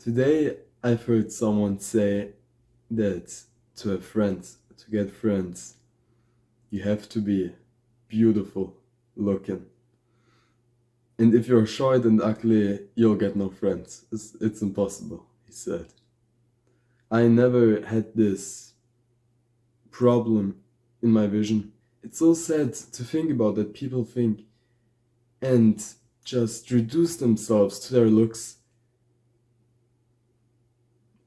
Today I've heard someone say that to have friends, to get friends, you have to be beautiful looking. And if you're short and ugly, you'll get no friends. It's impossible, he said. I never had this problem in my vision. It's so sad to think about that people think and just reduce themselves to their looks.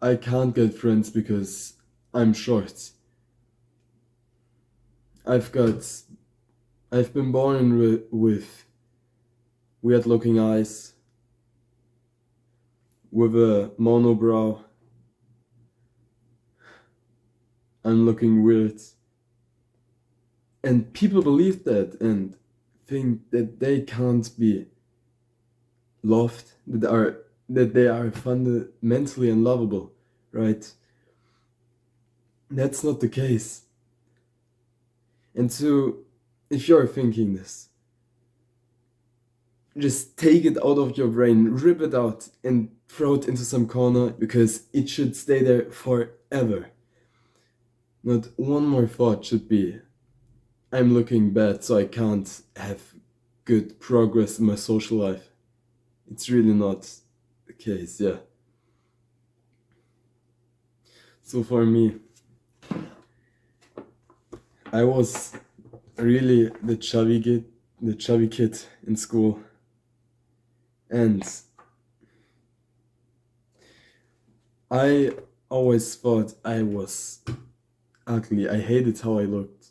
I can't get friends because I'm short. I've got I've been born with weird looking eyes, with a monobrow. I'm looking weird. And people believe that and think that they can't be loved, that they are fundamentally unlovable, right? That's not the case. And so if you're thinking this, just take it out of your brain, rip it out, and throw it into some corner because it should stay there forever. Not one more thought should be, I'm looking bad, so I can't have good progress in my social life. It's really not the case, yeah. So for me, I was really the chubby kid in school, and I always thought I was ugly. I hated how I looked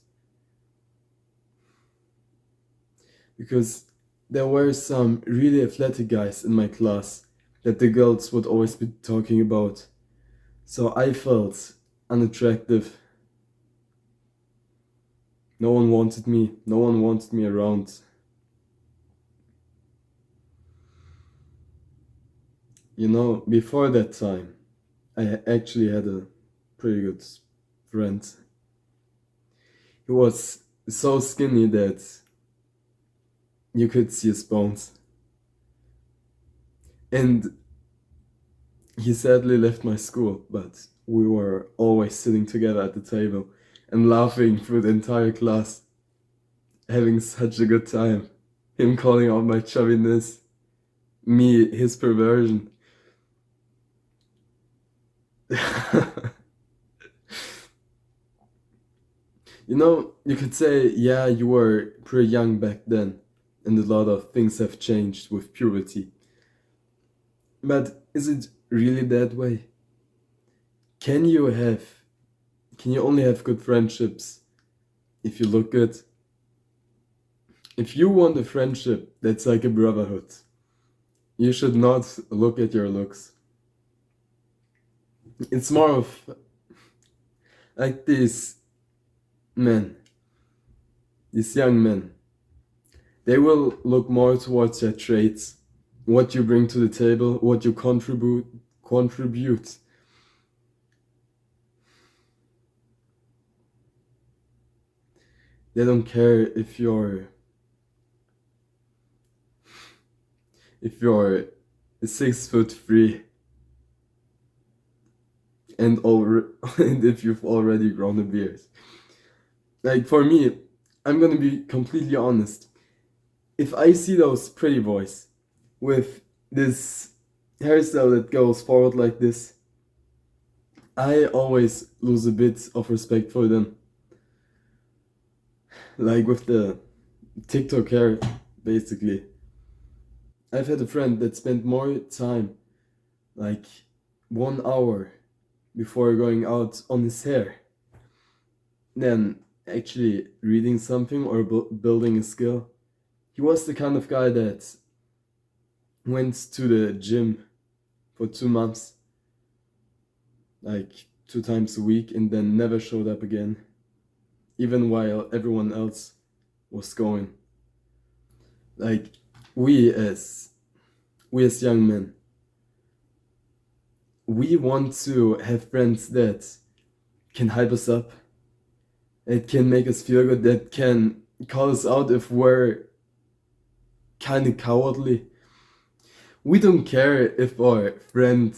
because there were some really athletic guys in my class that the girls would always be talking about. So I felt unattractive. No one wanted me. No one wanted me around. Before that time, I actually had a pretty good friend. He was so skinny that you could see his bones. And he sadly left my school, but we were always sitting together at the table and laughing through the entire class, having such a good time. Him calling out my chubbiness, me, his perversion. You could say, yeah, you were pretty young back then, and a lot of things have changed with puberty. But is it really that way? Can you have, can you only have good friendships if you look good? If you want a friendship that's like a brotherhood, you should not look at your looks. It's more of like men, these young men. They will look more towards your traits, what you bring to the table, what you contribute. They don't care if you're 6'3" and over and if you've already grown a beard. Like for me, I'm gonna be completely honest. If I see those pretty boys with this hairstyle that goes forward like this, I always lose a bit of respect for them. Like with the TikTok hair, basically. I've had a friend that spent more time, like 1 hour before going out on his hair than actually reading something or building a skill. He was the kind of guy that went to the gym for 2 months, like 2 times a week, and then never showed up again, even while everyone else was going. Like we as we as young men, we want to have friends that can hype us up, that can make us feel good, that can call us out if we're kind of cowardly. We don't care if our friend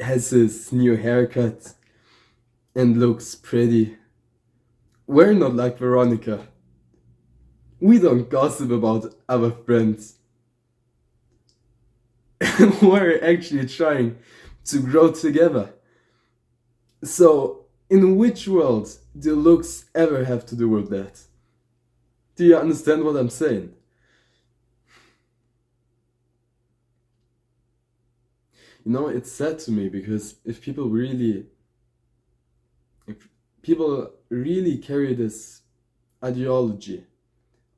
has his new haircut and looks pretty. We're not like Veronica. We don't gossip about our friends. We're actually trying to grow together. So, in which world do looks ever have to do with that? Do you understand what I'm saying? You know, it's sad to me because if people really carry this ideology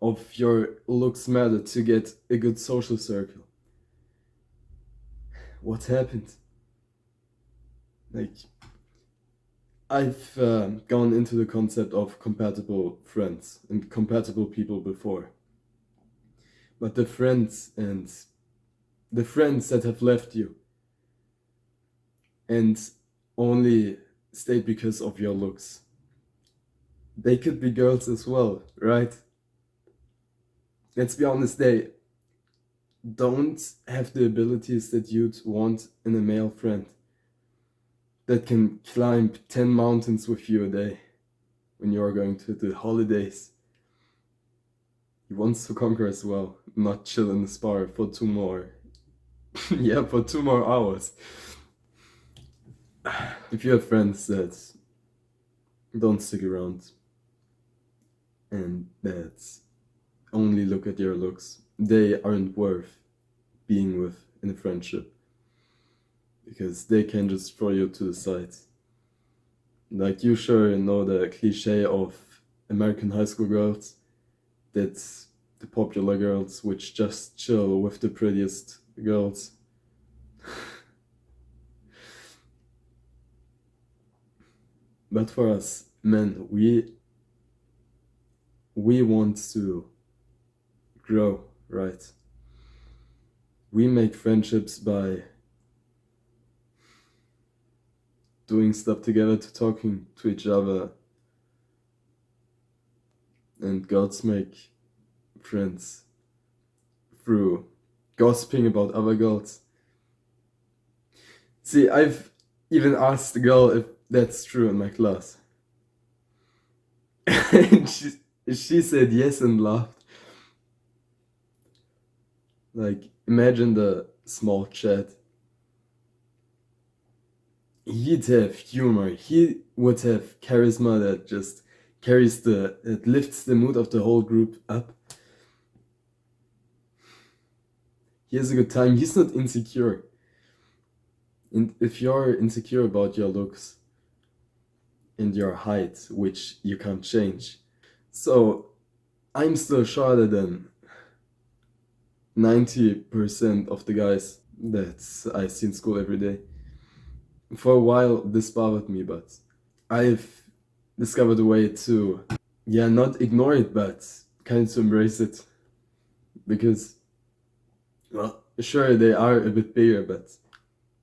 of your looks matter to get a good social circle, what happened? Like, I've gone into the concept of compatible friends and compatible people before, but the friends that have left you and only stayed because of your looks, they could be girls as well, right? Let's be honest, they don't have the abilities that you'd want in a male friend that can climb 10 mountains with you a day when you are going to the holidays. He wants to conquer as well, not chill in the spa for 2 more. Yeah, for 2 more hours. If you have friends that don't stick around and that only look at your looks, they aren't worth being with in a friendship because they can just throw you to the side. Like, you sure know the cliche of American high school girls, that's the popular girls which just chill with the prettiest girls. But for us men, we want to grow, right? We make friendships by doing stuff together, to talking to each other, and girls make friends through gossiping about other girls. See, I've even asked a girl if that's true in my class. And she said yes and laughed. Like, imagine the small chat. He'd have humor. He would have charisma that just that lifts the mood of the whole group up. He has a good time. He's not insecure. And if you're insecure about your looks and your height, which you can't change, so I'm still shorter than 90% of the guys that I see in school every day. For a while, this bothered me, but I've discovered a way to, yeah, not ignore it, but kind of to embrace it. Because, well, sure, they are a bit bigger, but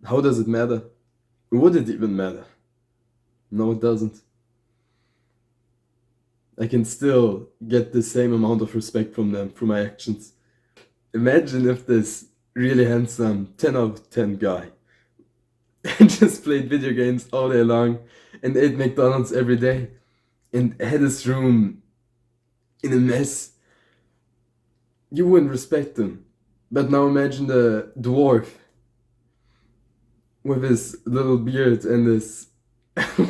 how does it matter? Would it even matter? No, it doesn't. I can still get the same amount of respect from them through my actions. Imagine if this really handsome 10 out of 10 guy just played video games all day long and ate McDonald's every day and had his room in a mess. You wouldn't respect him. But now imagine the dwarf with his little beard and his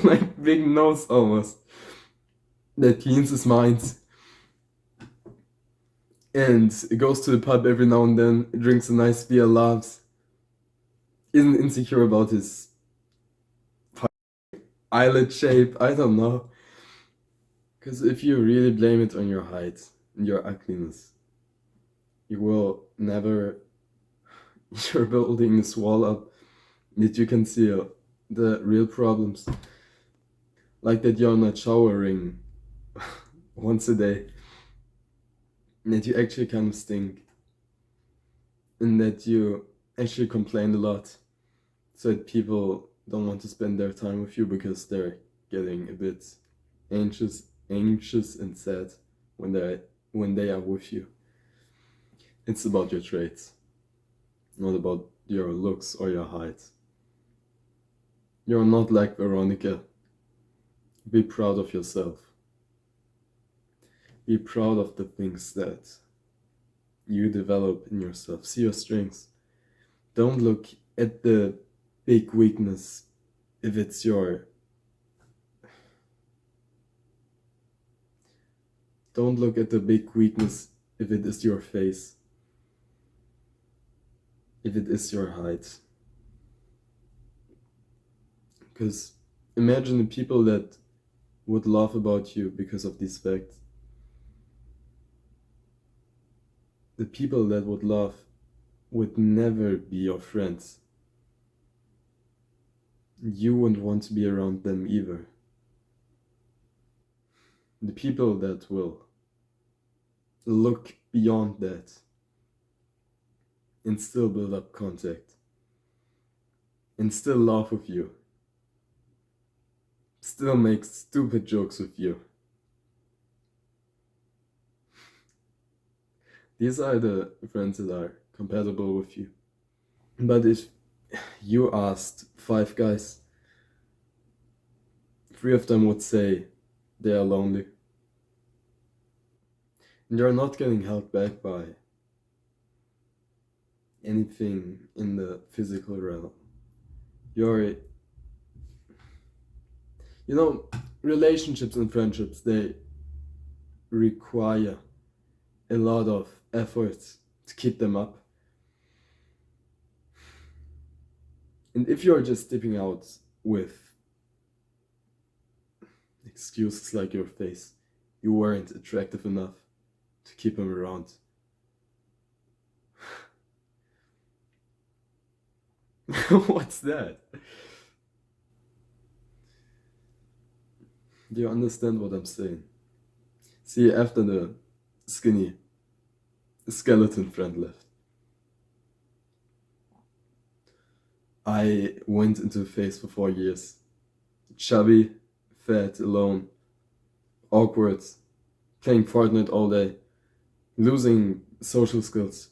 like big nose almost that cleans his mind and goes to the pub every now and then, drinks a nice beer, laughs, isn't insecure about his eyelid shape. I don't know. Because if you really blame it on your height and your ugliness, you will never. You're building this wall up that you can see the real problems. Like that you're not showering once a day, and that you actually kind of stink, and that you actually complain a lot, so that people don't want to spend their time with you because they're getting a bit anxious and sad when they are with you. It's about your traits, not about your looks or your height. You're not like Veronica. Be proud of yourself. Be proud of the things that you develop in yourself. See your strengths. Don't look at the big weakness if it's your. Don't look at the big weakness if it is your face, if it is your height. Because imagine the people that would laugh about you because of these facts. The people that would laugh would never be your friends. You wouldn't want to be around them either. The people that will look beyond that and still build up contact and still laugh with you, still make stupid jokes with you. These are the friends that are compatible with you. But if you asked 5 guys, 3 of them would say they are lonely. And you're not getting held back by anything in the physical realm. You're, you know, relationships and friendships, they require a lot of effort to keep them up. And if you're just stepping out with excuses like your face, you weren't attractive enough to keep them around. What's that? Do you understand what I'm saying? See, after the skinny skeleton friend left, I went into a phase for 4 years. Chubby, fat, alone, awkward, playing Fortnite all day, losing social skills.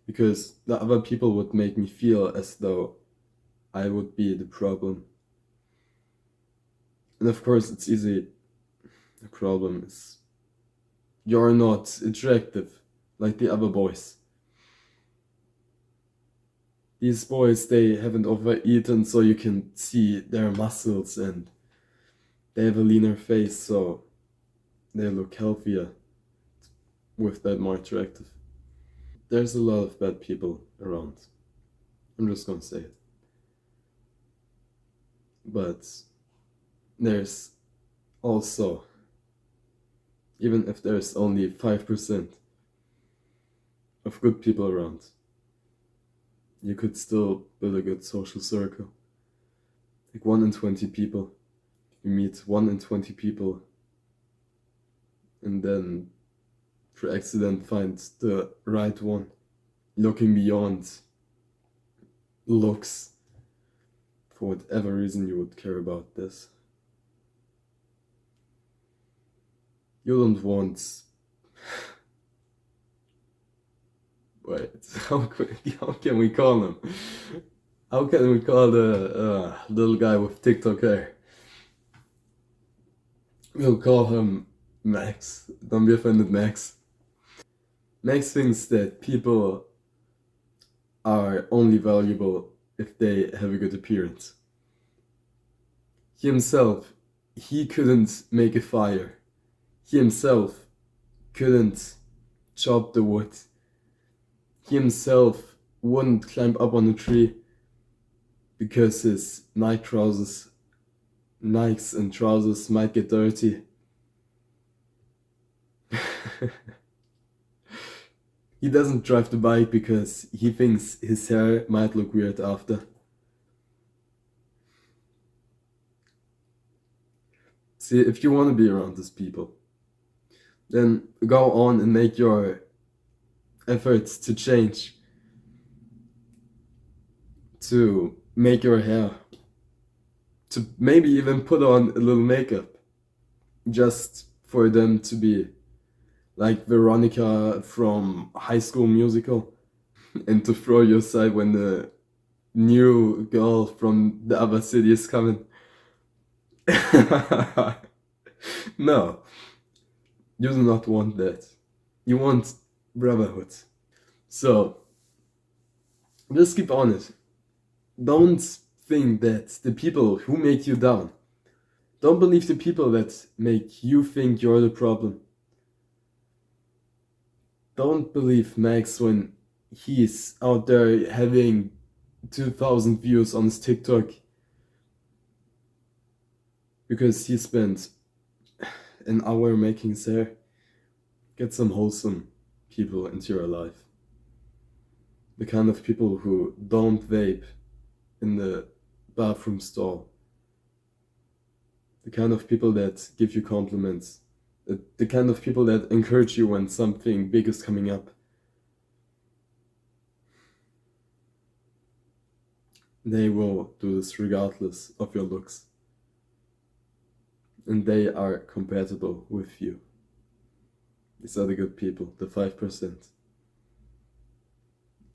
Because the other people would make me feel as though I would be the problem. And of course, it's easy. The problem is you're not attractive like the other boys. These boys, they haven't overeaten, so you can see their muscles, and they have a leaner face, so they look healthier with that, more attractive. There's a lot of bad people around. I'm just gonna say it. But there's also, even if there's only 5% of good people around, you could still build a good social circle. Like 1 in 20 people. You meet 1 in 20 people and then for accident find the right one. Looking beyond looks for whatever reason you would care about this. You don't want. Wait, how can we call him? How can we call the little guy with TikTok hair? We'll call him Max. Don't be offended, Max. Max thinks that people are only valuable if they have a good appearance. He himself, he couldn't make a fire. He himself couldn't chop the wood. He himself wouldn't climb up on a tree because his Nikes and trousers might get dirty. He doesn't drive the bike because he thinks his hair might look weird after. See, if you want to be around these people, then go on and make your efforts to change, to make your hair, to maybe even put on a little makeup, just for them to be like Veronica from High School Musical, and to throw you aside when the new girl from the other city is coming. No, you do not want that. You want brotherhood. So, just keep on it. Don't think that the people who make you down, don't believe the people that make you think you're the problem. Don't believe Max when he's out there having 2,000 views on his TikTok because he spent an hour making his hair. Get some wholesome people into your life. The kind of people who don't vape in the bathroom stall. The kind of people that give you compliments. The kind of people that encourage you when something big is coming up. They will do this regardless of your looks. And they are compatible with you. These are the good people, the 5%.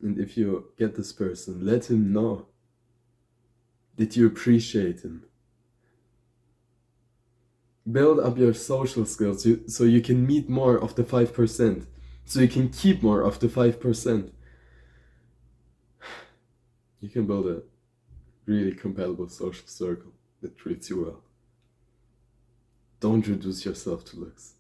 And if you get this person, let him know that you appreciate him. Build up your social skills so you can meet more of the 5%. So you can keep more of the 5%. You can build a really compatible social circle that treats you well. Don't reduce yourself to looks.